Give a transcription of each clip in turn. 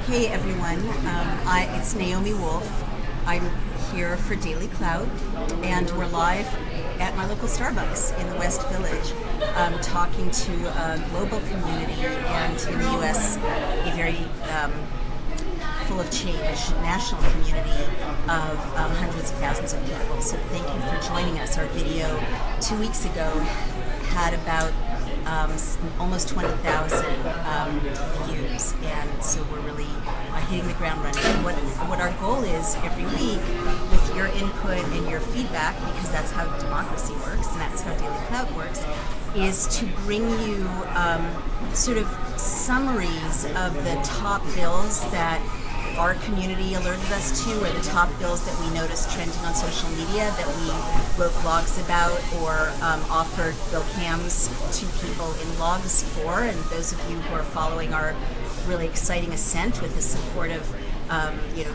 Hey everyone, it's Naomi Wolf. I'm here for DailyClout, and we're live at my local Starbucks in the West Village, talking to a global community and in the U.S. a very full of change national community of hundreds of thousands of people. So thank you for joining us. Our video 2 weeks ago had about almost 20,000 views, and so we're really hitting the ground running. And what our goal is every week, with your input and your feedback, because that's how democracy works and that's how DailyClout works, is to bring you sort of summaries of the top bills that our community alerted us to, or the top bills that we noticed trending on social media that we wrote blogs about or offered BillCams to people in blogs for. And those of you who are following our really exciting ascent with the support of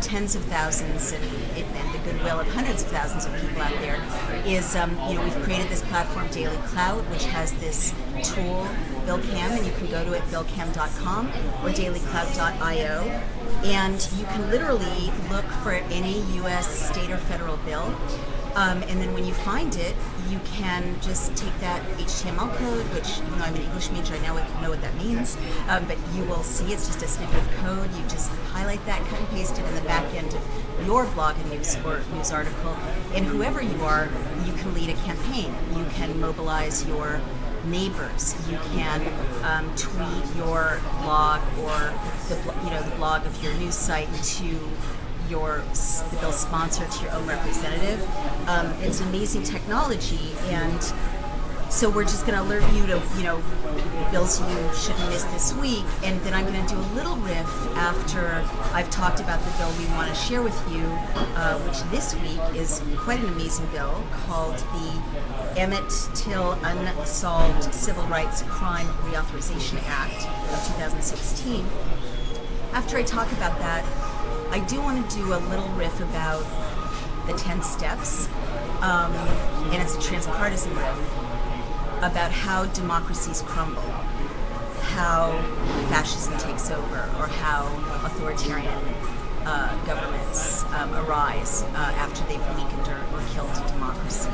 tens of thousands and the goodwill of hundreds of thousands of people out there, is we've created this platform DailyClout, which has this tool BillCam, and you can go to it BillCam.com or DailyClout.io, and you can literally look for any U.S. state or federal bill. And then when you find it, you can just take that HTML code, which, even though I'm an English major, I now know what that means, but you will see it's just a snippet of code. You just highlight that, cut and paste it in the back end of your blog and news article, and whoever you are, you can lead a campaign. You can mobilize your neighbors. You can tweet your blog or the blog of your news site to the bill sponsor, to your own representative. It's amazing technology, and so we're just going to alert you to bills you shouldn't miss this week, and then I'm going to do a little riff after I've talked about the bill we want to share with you, which this week is quite an amazing bill called the Emmet Till Unsolved Civil Rights Crime Reauthorization Act of 2016. After I talk about that, I do want to do a little riff about the 10 steps, and it's a transpartisan riff about how democracies crumble, how fascism takes over, or how authoritarian governments arise after they've weakened or killed democracy.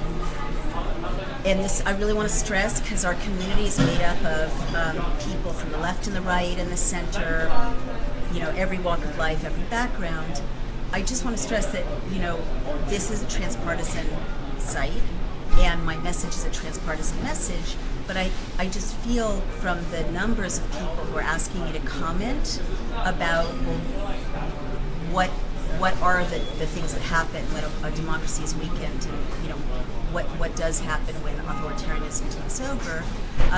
And this I really want to stress, because our community is made up of people from the left and the right and the center, every walk of life, every background. I just want to stress that, this is a transpartisan site, and my message is a transpartisan message, but I just feel from the numbers of people who are asking me to comment about what are the things that happen when a democracy is weakened, and what does happen when authoritarianism takes over.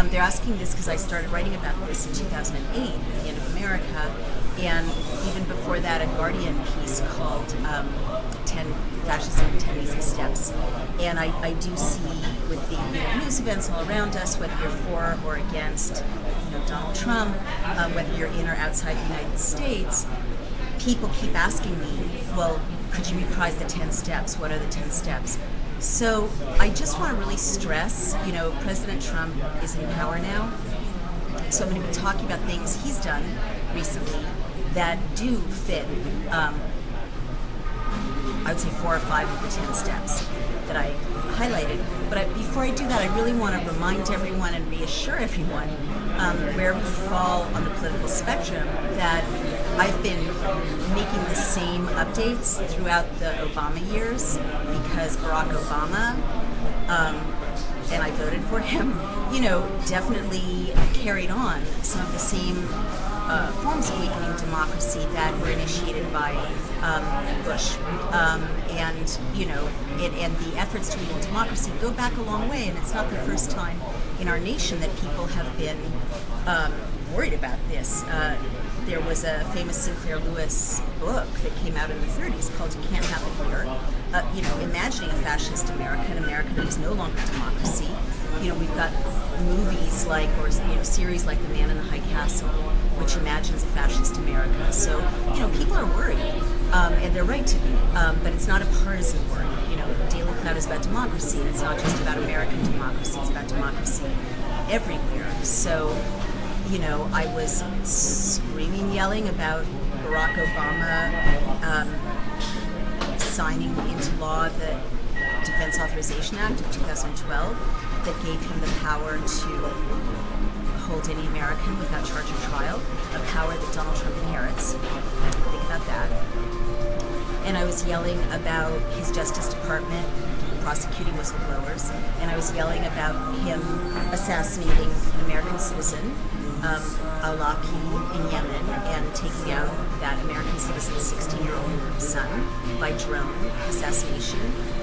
They're asking this because I started writing about this in 2008 at the end of America, and even before that, a Guardian piece called 10 Fascism, 10 Easy Steps. And I do see with the news events all around us, whether you're for or against Donald Trump, whether you're in or outside the United States, people keep asking me, well, could you reprise the 10 steps? What are the 10 steps? So I just want to really stress, President Trump is in power now, so I'm going to be talking about things he's done recently that do fit, I would say 4 or 5 of the 10 steps that I highlighted. But before I do that, I really want to remind everyone and reassure everyone, wherever you fall on the political spectrum, that I've been making the same updates throughout the Obama years, because Barack Obama, and I voted for him, definitely carried on some of the same forms of weakening democracy that were initiated by Bush, and the efforts to weaken democracy go back a long way, and it's not the first time in our nation that people have been worried about this. There was a famous Sinclair Lewis book that came out in the 30s called "It Can't Happen Here," imagining a fascist America, an America that was no longer democracy. We've got movies like, or series like The Man in the High Castle, which imagines a fascist America. So, people are worried, and they're right to be, but it's not a partisan worry. DailyClout is about democracy, and it's not just about American democracy, it's about democracy everywhere. So, I was screaming, yelling about Barack Obama signing into law the Defense Authorization Act of 2012 that gave him the power to hold any American without charge or trial, a power that Donald Trump inherits. Think about that. And I was yelling about his Justice Department prosecuting whistleblowers, and I was yelling about him assassinating an American citizen, al-Awlaki in Yemen, and taking out that American citizen's 16-year-old son by drone assassination,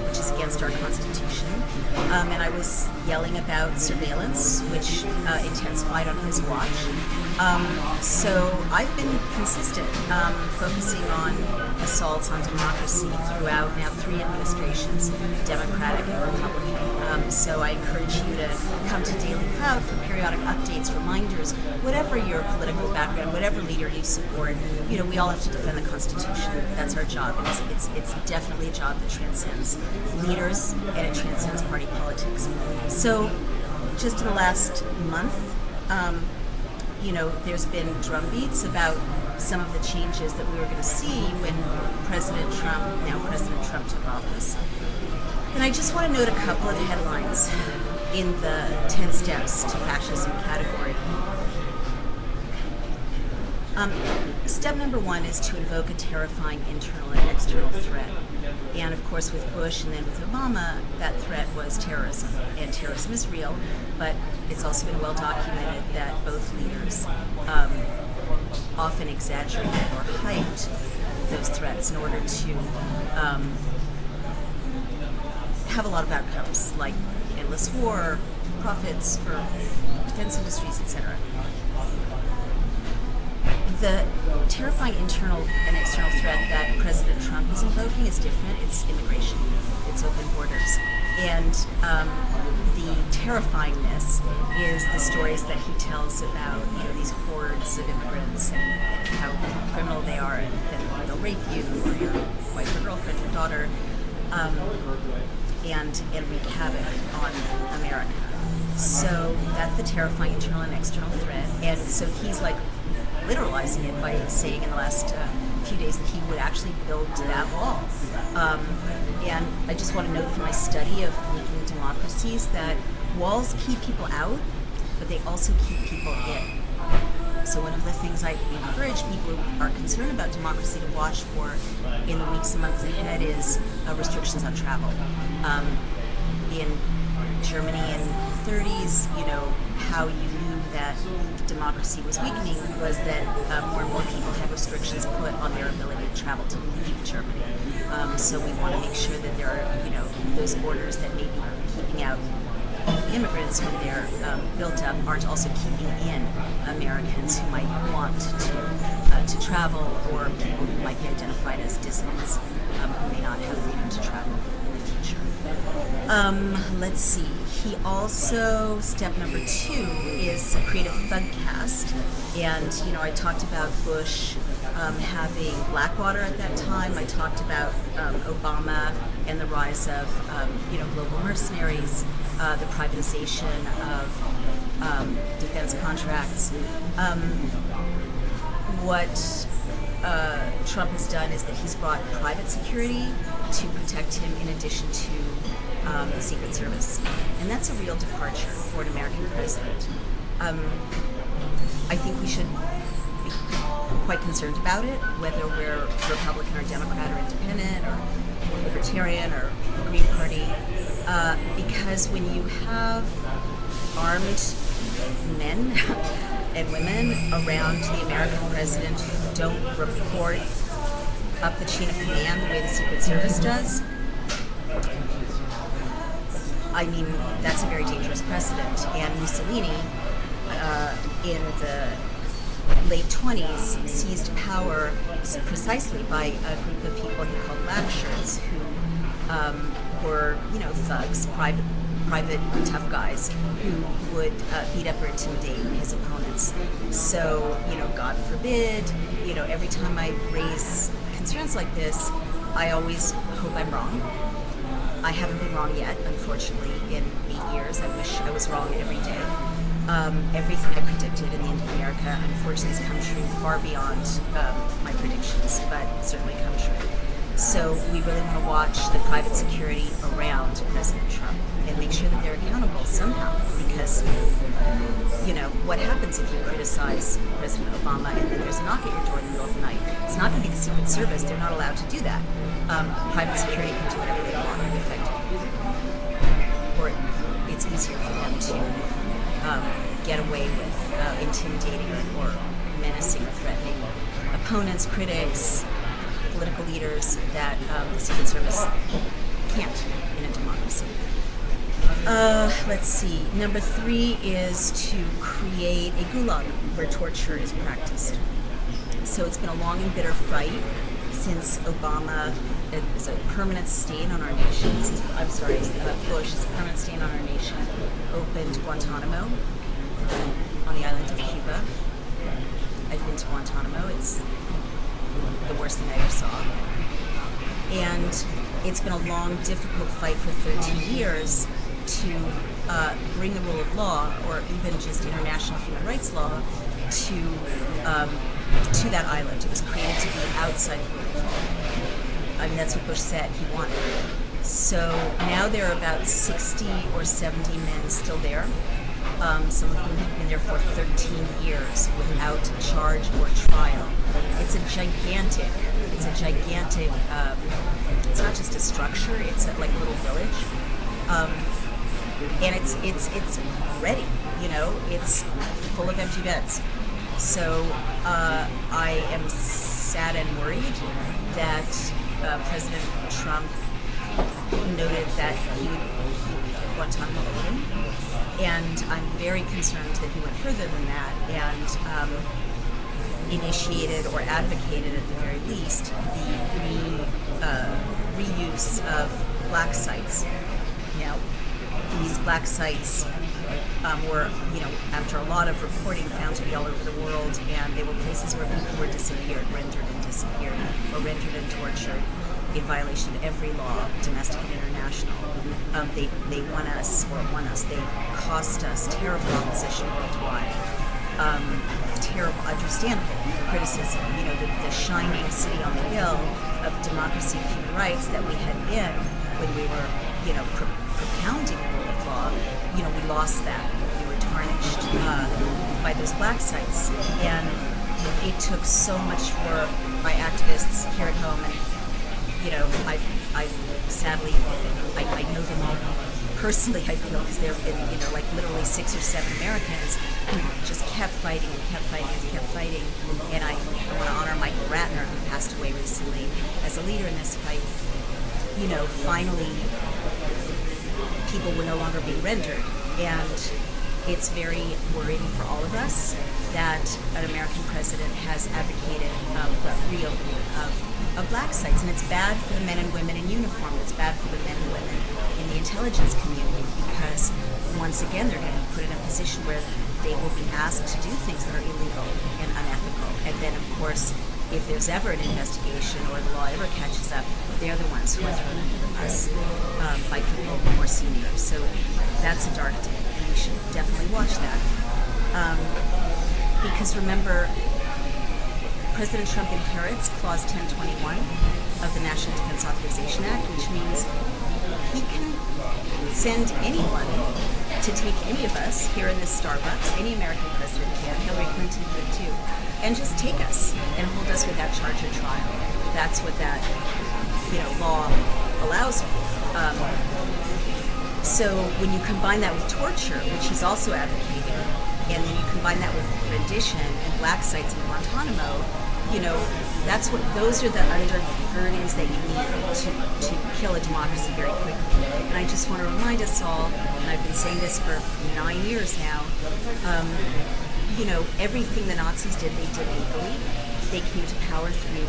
which is against our Constitution. And I was yelling about surveillance, which intensified on his watch. So I've been consistent, focusing on assaults on democracy throughout now 3 administrations, Democratic and Republican. So I encourage you to come to DailyClout for periodic updates, reminders, whatever your political background, whatever leader you support. You know, we all have to defend the Constitution. That's our job. It's definitely a job that transcends leaders and it transcends party politics. So just in the last month, there's been drumbeats about some of the changes that we were going to see when President Trump took office. And I just want to note a couple of headlines in the 10 steps to fascism category. Step number 1 is to invoke a terrifying internal and external threat. And of course with Bush and then with Obama, that threat was terrorism. And terrorism is real, but it's also been well documented that both leaders often exaggerated or hyped those threats in order to have a lot of outcomes, like endless war, profits for defense industries, etc. The terrifying internal and external threat that President Trump is invoking is different. It's immigration. It's open borders. And the terrifyingness is the stories that he tells about, these hordes of immigrants and how criminal they are, and that they'll rape you or your wife or girlfriend or daughter, and wreak havoc on America. So that's the terrifying internal and external threat. And so he's like literalizing it by saying in the last few days that he would actually build that wall. And I just want to note from my study of weakening democracies that walls keep people out, but they also keep people in. So one of the things I encourage people who are concerned about democracy to watch for in the weeks and months ahead is restrictions on travel. In Germany in the 30s, how you knew that democracy was weakening was that more and more people had restrictions put on their ability to travel, to leave Germany. So we want to make sure that there are, those borders that may be keeping out immigrants when they're built up aren't also keeping in Americans who might want to travel, or people who might be identified as dissidents who may not have freedom to travel in the future. Let's see. He also, step number 2 is create a thugcast. And, I talked about Bush having Blackwater at that time. I talked about Obama and the rise of, global mercenaries, the privatization of defense contracts. What Trump has done is that he's brought private security to protect him in addition to the Secret Service. And that's a real departure for an American president. I think we should be quite concerned about it, whether we're Republican or Democrat or Independent or Libertarian or Green Party, because when you have armed men and women around the American president who don't report up the chain of command the way the Secret Service does, I mean, that's a very dangerous precedent. And Mussolini, in the late 20s, seized power precisely by a group of people he called black shirts, who were, thugs, private tough guys who would beat up or intimidate his opponents. So, God forbid, every time I raise concerns like this, I always hope I'm wrong. I haven't been wrong yet, unfortunately, in 8 years. I wish I was wrong every day. everything I predicted in the end of America, unfortunately, has come true far beyond my predictions, but certainly come true. So we really want to watch the private security around President Trump and make sure that they're accountable somehow, because what happens if you criticize President Obama and then there's a knock at your door in the middle of the night? It's not going to be the Secret Service. They're not allowed to do that. Private security can do whatever they want effectively, or it's easier for them to get away with intimidating or menacing or threatening opponents, critics, political leaders that the Secret Service can't in a democracy. Let's see. Number 3 is to create a gulag where torture is practiced. So it's been a long and bitter fight since Obama is a permanent stain on our nation. Bush is a permanent stain on our nation. Opened Guantanamo on the island of Cuba. I've been to Guantanamo. It's the worst thing I ever saw. And it's been a long, difficult fight for 13 years to bring the rule of law, or even just international human rights law, to that island. It was created to be outside the rule of law. I mean, that's what Bush said he wanted. So now there are about 60 or 70 men still there. Some of them have been there for 13 years without charge or trial. It's gigantic. It's not just a structure. It's like a little village, and it's ready. It's full of empty beds. So I am sad and worried that President Trump noted that he would keep Guantanamo open, and I'm very concerned that he went further than that and initiated or advocated, at the very least, the reuse of black sites. Now, these black sites were, after a lot of reporting, found to be all over the world, and they were places where people were rendered and tortured in violation of every law, domestic and international. They won us. They cost us terrible opposition worldwide. Terrible, understandable criticism. The shining city on the hill of democracy and human rights that we had been when we were, propounding the rule of law. We lost that. We were tarnished by those black sites, and it took so much work by activists here at home, and I sadly I know them all personally. I feel, because there have been like literally 6 or 7 Americans who just kept fighting and kept fighting and kept fighting. And I want to honor Michael Ratner, who passed away recently, as a leader in this fight. Finally, people were no longer being rendered, and it's very worrying for all of us that an American president has advocated the reopening of black sites, and it's bad for the men and women in uniform. It's bad for the men and women in the intelligence community, because once again they're going to be put in a position where they will be asked to do things that are illegal and unethical. And then, of course, if there's ever an investigation or the law ever catches up, they're the ones who are thrown under the bus by people more senior. So that's a dark day, and we should definitely watch that. Because remember, President Trump inherits Clause 1021 of the National Defense Authorization Act, which means he can send anyone to take any of us here in this Starbucks. Any American president can. Hillary Clinton could too. And just take us and hold us without charge or trial. That's what that law allows for. So when you combine that with torture, which he's also advocating, and then you combine that with rendition and black sites in Guantanamo, those are the undergirdings that you need to kill a democracy very quickly. And I just want to remind us all, and I've been saying this for 9 years now, everything the Nazis did, they did legally. They came to power through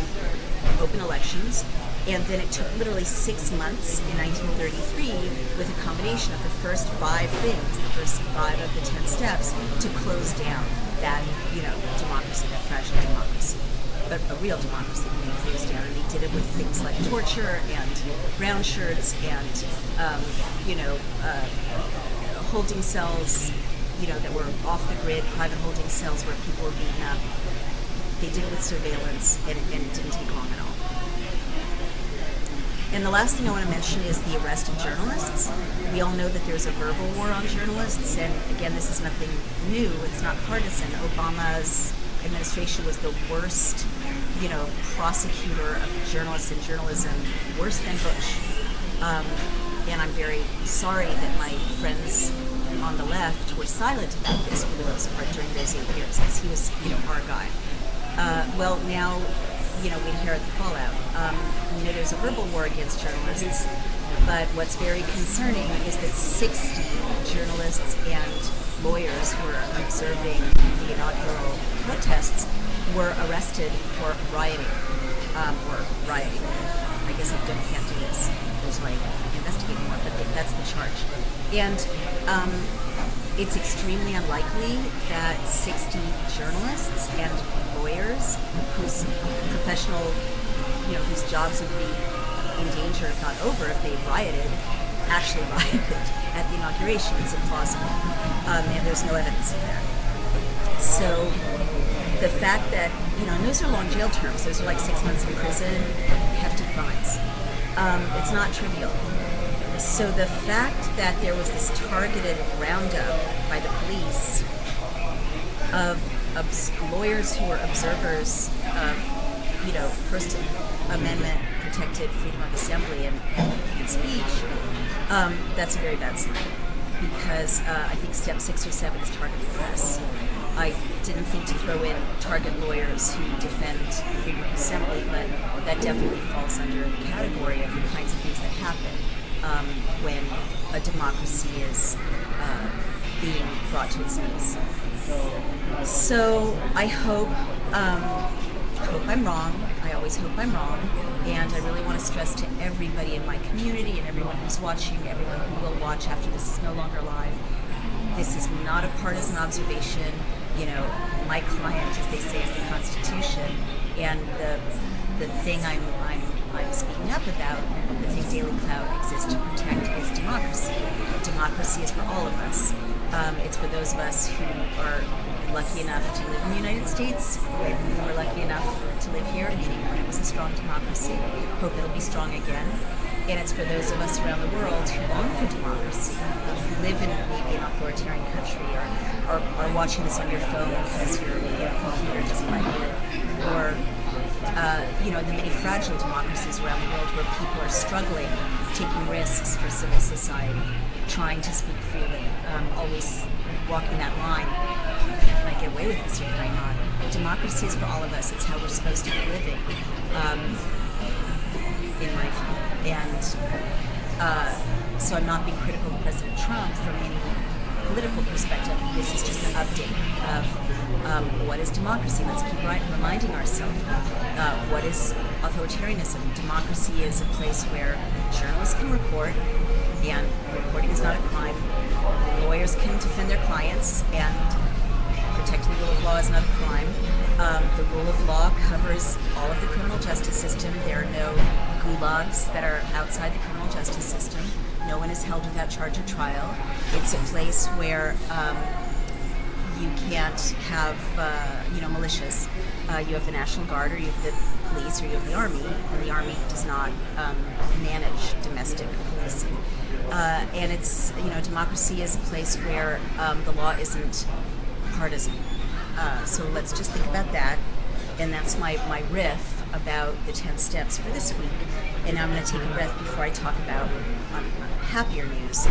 open elections, and then it took literally 6 months in 1933 with a combination of the first 5 things, the first 5 of the 10 steps, to close down that, democracy, that fragile democracy. But a real democracy being closed down, and they did it with things like torture and brown shirts and, holding cells, that were off the grid, private holding cells where people were beaten up. They did it with surveillance, and it didn't take long at all. And the last thing I want to mention is the arrest of journalists. We all know that there's a verbal war on journalists, and again, this is nothing new. It's not partisan. Obama's administration was the worst, prosecutor of journalists and journalism, worse than Bush. And I'm very sorry that my friends on the left were silent about this for the most part during those 8 years, because he was, our guy. Well, now, we inherit the fallout. We know there's a verbal war against journalists, but what's very concerning is that 60 journalists and lawyers who were observing the inaugural protests were arrested for rioting, I guess I can't do this. There's investigating more, but that's the charge. And it's extremely unlikely that 60 journalists and lawyers whose whose jobs would be in danger, if not over, if they rioted, actually rioted at the inauguration. It's implausible. And there's no evidence of that. So the fact that, and those are long jail terms. Those are like 6 months in prison, hefty fines. It's not trivial. So the fact that there was this targeted roundup by the police of lawyers who were observers of, First Amendment protected freedom of assembly and speech, that's a very bad sign, because I think step 6 or 7 is targeted press. I didn't think to throw in target lawyers who defend freedom of assembly, but that definitely falls under the category of the kinds of things that happen when a democracy is being brought to its knees. So I hope I'm wrong. I always hope I'm wrong. And I really want to stress to everybody in my community and everyone who's watching, everyone who will watch after this is no longer live, this is not a partisan observation. My client, as they say, is the Constitution, and the thing I'm speaking up about, the thing DailyClout exists to protect, is democracy. Democracy is for all of us. It's for those of us who are lucky enough to live in the United States, and who are lucky enough to live here, meaning when it was a strong democracy. Hope it'll be strong again. And it's for those of us around the world who long for democracy, who live in maybe an authoritarian country, or are watching this on your phone because your computer doesn't like it, or the many fragile democracies around the world where people are struggling, taking risks for civil society, trying to speak freely, always walking that line. Can I get away with this or can I not? Democracy is for all of us. It's how we're supposed to be living, in my view. And so I'm not being critical of President Trump from any political perspective. This is just an update of what is democracy. Let's keep reminding ourselves what is authoritarianism. Democracy is a place where journalists can report, and reporting is not a crime. Lawyers can defend their clients, and protecting the rule of law is not a crime. The rule of law covers all of the criminal justice system. There are no gulags that are outside the criminal justice system. No one is held without charge or trial. It's a place where you can't have, militias. You have the National Guard, or you have the police, or you have the Army, and the Army does not manage domestic policing. And it's, democracy is a place where the law isn't partisan. So let's just think about that. And that's my riff about the 10 steps for this week. And now I'm going to take a breath before I talk about happier news.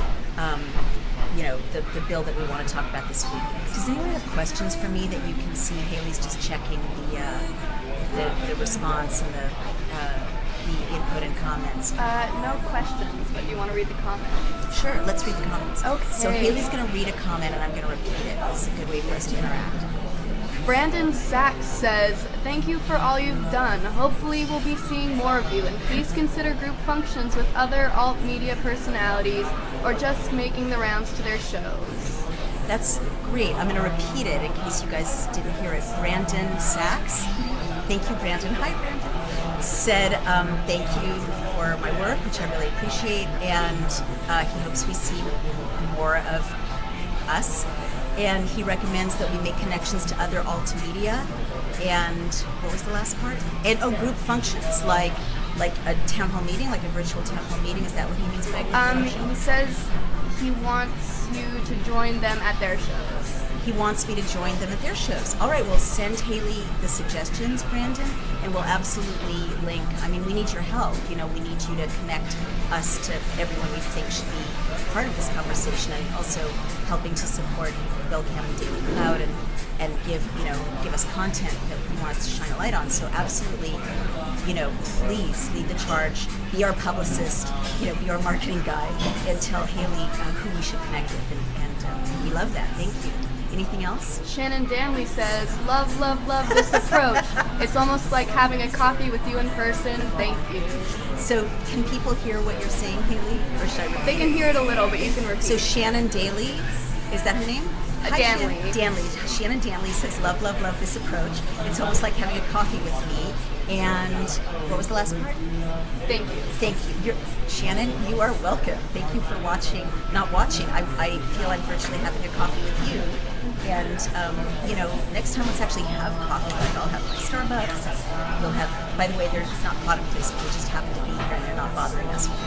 The bill that we want to talk about this week. Does anyone have questions for me that you can see? Haley's just checking the response and the input and comments. No questions, but you want to read the comments? Sure, let's read the comments. Okay. So Haley's going to read a comment and I'm going to repeat it. This is a good way for us to interact. Brandon Sachs says, "Thank you for all you've done. Hopefully we'll be seeing more of you, and please consider group functions with other alt media personalities or just making the rounds to their shows." That's great. I'm going to repeat it in case you guys didn't hear it. Brandon Sachs, thank you, Brandon. Hi, Brandon. Said thank you for my work, which I really appreciate, and he hopes we see more of us. and he recommends that we make connections to other alt media. And what was the last part? And group functions like a town hall meeting, like a virtual town hall meeting. Is that what he means by group function? He says he wants you to join them at their shows. He wants me to join them at their shows. All right, well, send Haley the suggestions, Brandon, and we'll absolutely link. I mean, we need your help. You know, we need you to connect us to everyone we think should be part of this conversation, and also helping to support BillCam and DailyClout and give us content that you want us to shine a light on. So absolutely, please lead the charge. Be our publicist. Be our marketing guy, and tell Haley who we should connect with. And we love that. Thank you. Anything else? Shannon Danley says, love, love, love this approach. It's almost like having a coffee with you in person. Thank you. So can people hear what you're saying, Haley? Or should I repeat? They can hear it a little, but you can repeat. So Shannon Daly, is that her name? Hi, Danley. Shannon Danley says, love, love, love this approach. It's almost like having a coffee with me. And what was the last part? Thank you. Thank you. Shannon, you are welcome. Thank you for watching. Not watching. I feel I'm virtually having a coffee with you. And, next time let's actually have coffee. Like I'll have my Starbucks. We'll have, by the way, it's not product placement. They just happen to be here and they're not bothering us with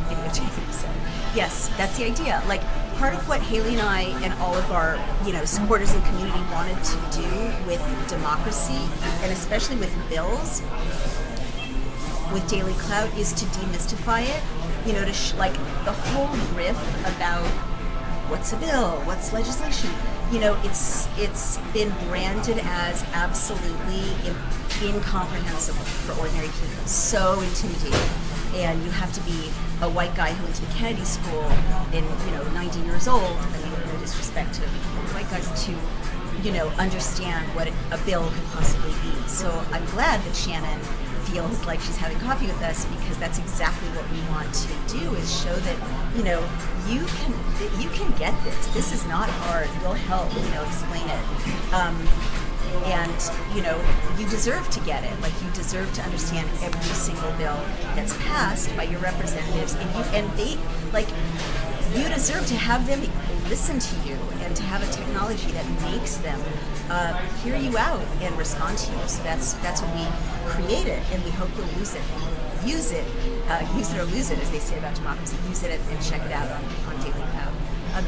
videotaping. So, yes, that's the idea. Like, part of what Haley and I and all of our, supporters and community wanted to do with democracy, and especially with bills, with DailyClout, is to demystify it. The whole riff about what's a bill, what's legislation. It's been branded as absolutely incomprehensible for ordinary people. So intimidating. And you have to be a white guy who went to the Kennedy School and 90 years old. I mean, no disrespect to white guys, to understand what a bill could possibly be. So I'm glad that Shannon feels like she's having coffee with us, because that's exactly what we want to do, is show that you can get this. This is not hard. We'll help explain it. And you deserve to get it. Like, you deserve to understand every single bill that's passed by your representatives, you deserve to have them listen to you and to have a technology that makes them hear you out and respond to you. So that's what we created, and we hope you'll use it. Use it or lose it, as they say about democracy. Use it and check it out on DailyClout.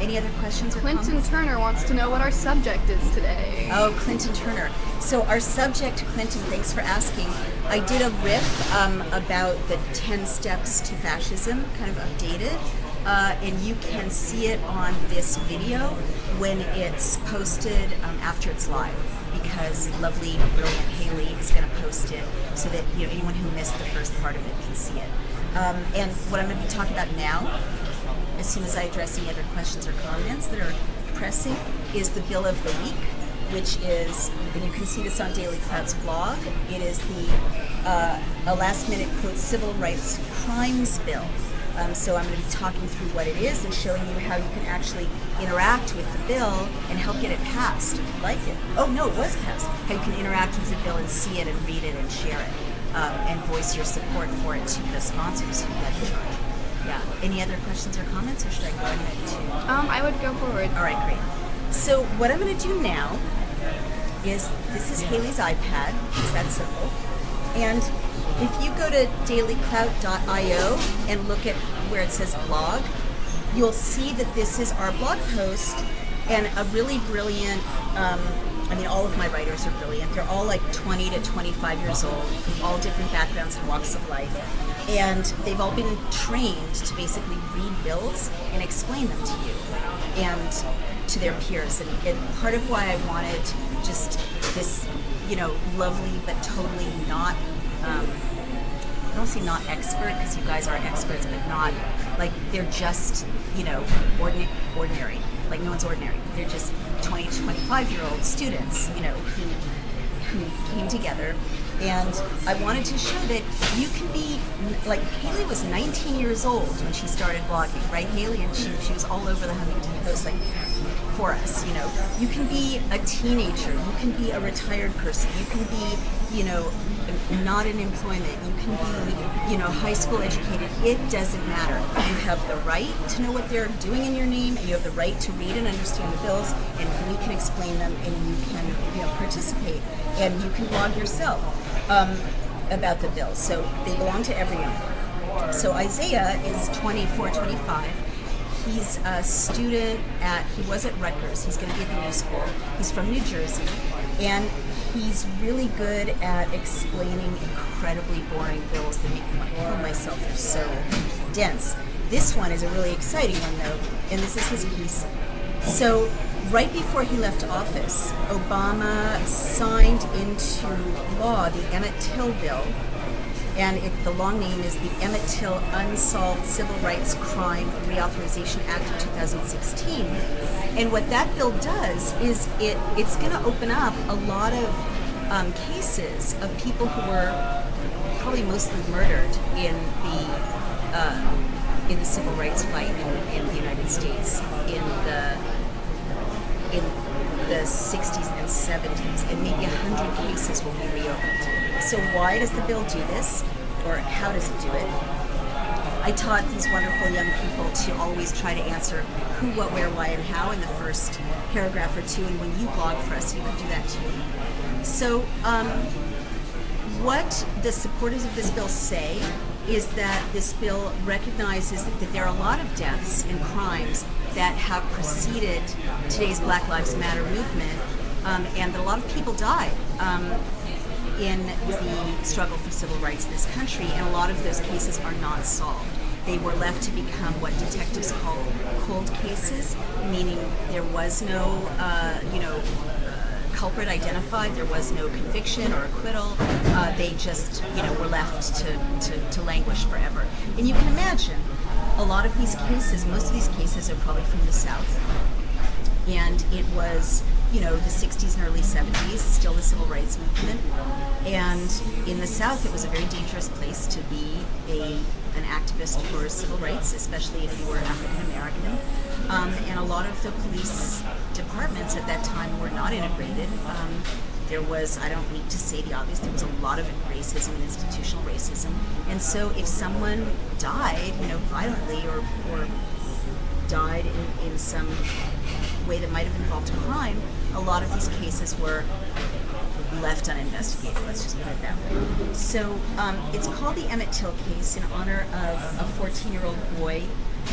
Any other questions or Clinton comments? Turner wants to know what our subject is today. Oh, Clinton Turner. So our subject, Clinton, thanks for asking. I did a riff about the 10 steps to fascism, kind of updated. And you can see it on this video when it's posted after it's live, because lovely, brilliant Haley is going to post it so that anyone who missed the first part of it can see it. And what I'm going to be talking about now, as soon as I address any other questions or comments that are pressing, is the Bill of the Week, which is, and you can see this on DailyClout's blog, it is a last-minute, quote, civil rights crimes bill. So I'm going to be talking through what it is and showing you how you can actually interact with the bill and help get it passed if you like it. Oh, no, it was passed. How you can interact with the bill and see it and read it and share it, and voice your support for it to the sponsors who led the charge. Yeah. Any other questions or comments, or should I go ahead to? I would go forward. All right, great. So what I'm going to do now is, this is Haley's iPad. It's that simple. And if you go to dailyclout.io and look at where it says blog, you'll see that this is our blog post, and a really brilliant, all of my writers are brilliant. They're all like 20 to 25 years old, from all different backgrounds and walks of life. And they've all been trained to basically read bills and explain them to you and to their peers. And part of why I wanted just this, lovely but totally not, I don't say not expert, because you guys are experts, but not, like, they're just, ordinary. Like, no one's ordinary. They're just 20 to 25-year-old students, who came together. And I wanted to show that you can be, like, Haley was 19 years old when she started blogging, right, Haley? And she was all over the Huffington Post, like, for us, You can be a teenager, you can be a retired person, you can be, not in employment. You can be, high school educated. It doesn't matter. You have the right to know what they're doing in your name, and you have the right to read and understand the bills, and we can explain them, and you can, participate, and you can blog yourself about the bills. So they belong to everyone. So Isaiah is 24, 25. He's a student he was at Rutgers. He's going to be at the New School. He's from New Jersey, and he's really good at explaining incredibly boring bills that make me want to kill myself. They're so dense. This one is a really exciting one, though, and this is his piece. So right before he left office, Obama signed into law the Emmett Till bill, and the long name is the Emmett Till Unsolved Civil Rights Crime Reauthorization Act of 2016. And what that bill does is it's going to open up a lot of cases of people who were probably mostly murdered in the civil rights fight in the United States in the 60s and 70s, and maybe 100 cases will be reopened. So why does the bill do this, or how does it do it? I taught these wonderful young people to always try to answer who, what, where, why, and how in the first paragraph or two, and when you blog for us, you can do that too. So what the supporters of this bill say is that this bill recognizes that there are a lot of deaths and crimes that have preceded today's Black Lives Matter movement, and that a lot of people died in the struggle for civil rights in this country, and a lot of those cases are not solved. They were left to become what detectives call cold cases, meaning there was no, culprit identified, there was no conviction or acquittal. They just, were left to languish forever. And you can imagine, a lot of these cases, most of these cases are probably from the South, and it was, the 60s and early 70s, still the civil rights movement. And in the South, it was a very dangerous place to be an activist for civil rights, especially if you were African American. And a lot of the police departments at that time were not integrated. There was, I don't need to say the obvious, there was a lot of racism and institutional racism. And so if someone died, violently or died in some way that might have involved a crime, a lot of these cases were left uninvestigated, let's just put it that way. So it's called the Emmett Till case in honor of a 14-year-old boy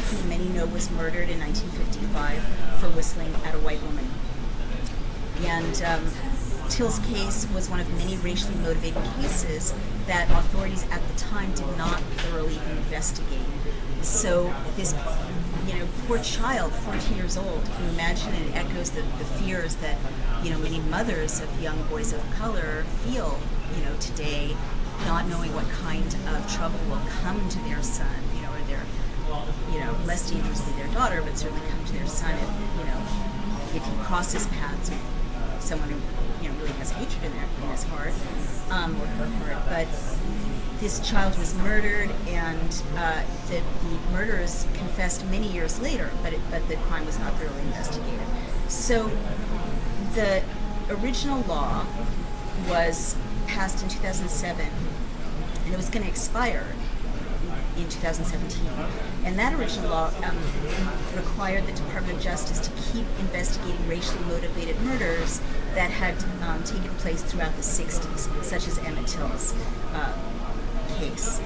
who many know was murdered in 1955 for whistling at a white woman. And Till's case was one of many racially motivated cases that authorities at the time did not thoroughly investigate. So this, poor child, 14 years old, can you imagine? It echoes the fears that, many mothers of young boys of color feel, today, not knowing what kind of trouble will come to their son, or their, less dangerously their daughter, but certainly come to their son if he crosses paths with someone who, really has hatred in his heart, or her heart. But this child was murdered, and the murderers confessed many years later, but the crime was not thoroughly investigated. So the original law was passed in 2007, and it was going to expire in 2017. And that original law required the Department of Justice to keep investigating racially motivated murders that had taken place throughout the 60s, such as Emmet Till's case.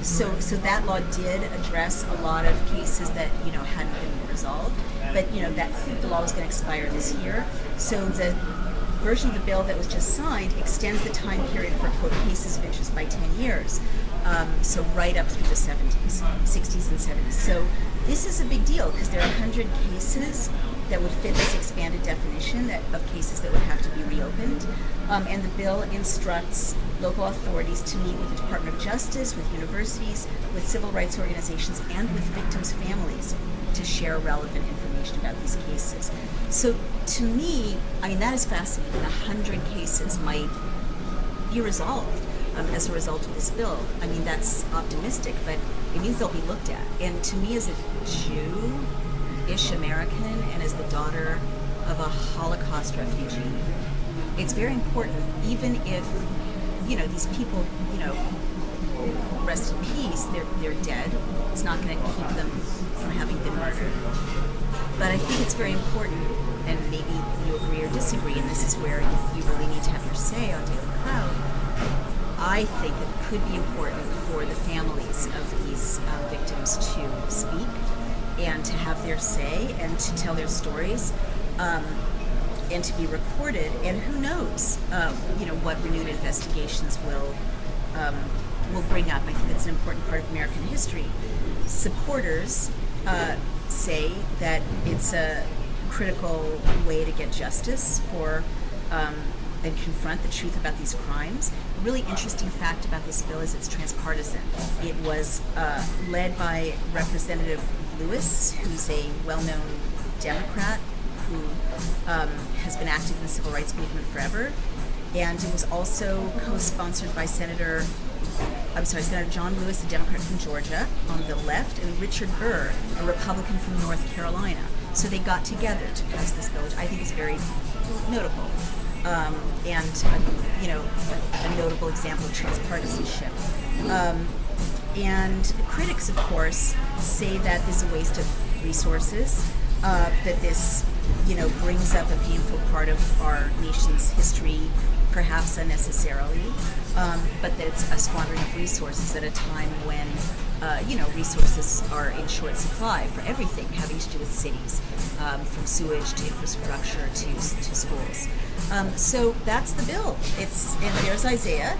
So that law did address a lot of cases that hadn't been resolved, but that the law was going to expire this year. So the version of the bill that was just signed extends the time period for quote cases of interest by 10 years. So right up through the 70s, 60s, and 70s. So this is a big deal because there are 100 cases that would fit this expanded definition of cases that would have to be reopened. And the bill instructs local authorities to meet with the Department of Justice, with universities, with civil rights organizations, and with victims' families to share relevant information about these cases. So to me, that is fascinating. 100 cases might be resolved as a result of this bill. That's optimistic, but it means they'll be looked at. And to me, as a Jewish American and as the daughter of a Holocaust refugee, it's very important, even if, these people, rest in peace, they're dead. It's not going to keep them from having been murdered. But I think it's very important, and maybe you agree or disagree, and this is where you really need to have your say on DailyClout. I think it could be important for the families of these victims to speak and to have their say and to tell their stories, and to be recorded. And who knows, what renewed investigations will bring up. I think it's an important part of American history. Supporters say that it's a critical way to get justice for and confront the truth about these crimes. A really interesting fact about this bill is it's transpartisan. It was led by Representative Lewis, who's a well-known Democrat who has been active in the civil rights movement forever. And it was also co-sponsored by Senator John Lewis, a Democrat from Georgia, on the left, and Richard Burr, a Republican from North Carolina. So they got together to pass this bill, which I think is very notable, and a notable example of transpartisanship. And critics, of course, say that this is a waste of resources, that this, brings up a painful part of our nation's history, perhaps unnecessarily, but that it's a squandering of resources at a time when, resources are in short supply for everything having to do with cities, from sewage to infrastructure to schools. So that's the bill. And there's Isaiah.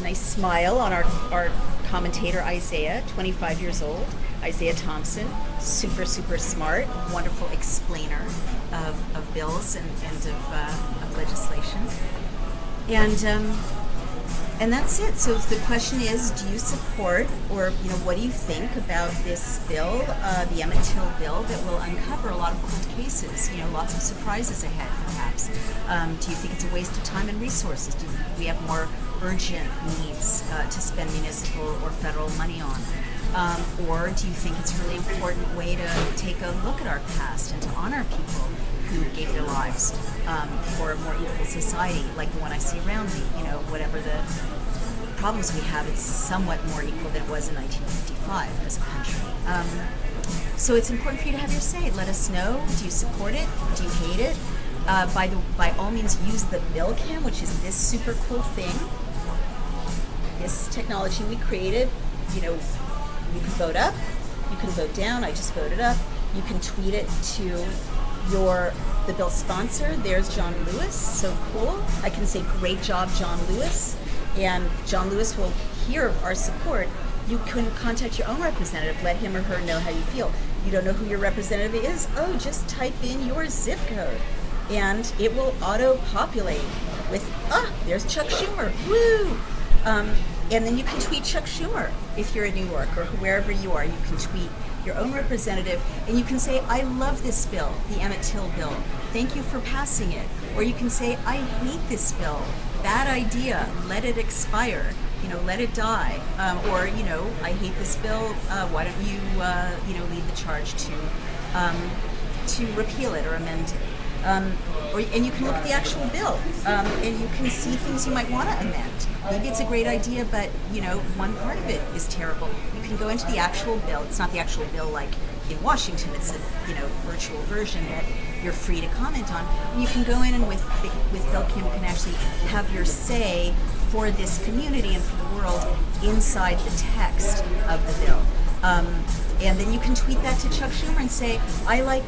Nice smile on our commentator, Isaiah, 25 years old. Isaiah Thompson, super, super smart, wonderful explainer of bills and of legislation. And that's it. So the question is, do you support, or what do you think about this bill, the Emmet Till bill, that will uncover a lot of cold cases? Lots of surprises ahead, perhaps. Do you think it's a waste of time and resources? Do you think we have more urgent needs to spend municipal or federal money on? Or do you think it's a really important way to take a look at our past and to honor people who gave their lives for a more equal society, like the one I see around me? Whatever the problems we have, it's somewhat more equal than it was in 1955 as a country. So it's important for you to have your say. Let us know. Do you support it? Do you hate it? By all means, use the BillCam, which is this super cool thing. This technology we created. You can vote up, you can vote down. I just voted up. You can tweet it to the bill sponsor. There's John Lewis, so cool. I can say, great job, John Lewis, and John Lewis will hear of our support. You can contact your own representative, let him or her know how you feel. You don't know who your representative is? Oh, just type in your zip code, and it will auto-populate with, there's Chuck Schumer, woo! And then you can tweet Chuck Schumer if you're in New York or wherever you are. You can tweet your own representative, and you can say, I love this bill, the Emmet Till bill. Thank you for passing it. Or you can say, I hate this bill. Bad idea. Let it expire. Let it die. Or I hate this bill. Why don't you, lead the charge to repeal it or amend it. And you can look at the actual bill, and you can see things you might want to amend. Maybe it's a great idea, but one part of it is terrible. You can go into the actual bill. It's not the actual bill like in Washington. It's a virtual version that you're free to comment on. And you can go in, and with BillCam, you can actually have your say for this community and for the world inside the text of the bill. And then you can tweet that to Chuck Schumer and say, I like,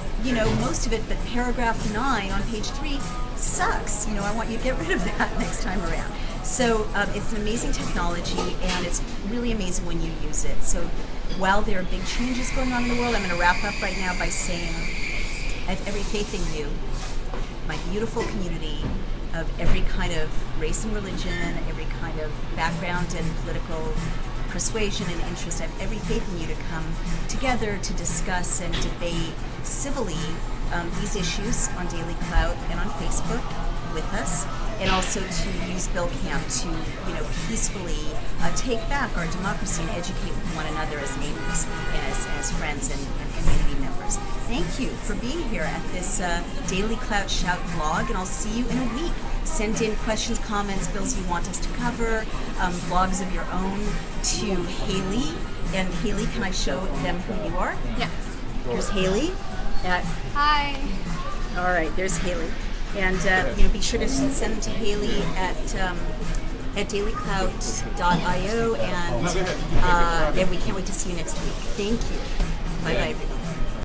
most of it, but paragraph 9 on page 3 sucks. I want you to get rid of that next time around. So it's an amazing technology, and it's really amazing when you use it. So while there are big changes going on in the world, I'm going to wrap up right now by saying I have every faith in you, my beautiful community of every kind of race and religion, every kind of background and political persuasion and interest. I have every faith in you to come together to discuss and debate civilly these issues on DailyClout and on Facebook with us, and also to use BillCam to peacefully take back our democracy and educate one another as neighbors and as friends and community members. blogs. Thank you for being here at this Daily Clout Shout vlog, and I'll see you in a week. Send in questions, comments, bills you want us to cover, blogs of your own to Haley. And Haley, can I show them who you are? Yeah. Here's Haley. Hi. All right, there's Haley. And be sure to send them to Haley at dailyclout.io, and we can't wait to see you next week. Thank you. Bye-bye, everybody.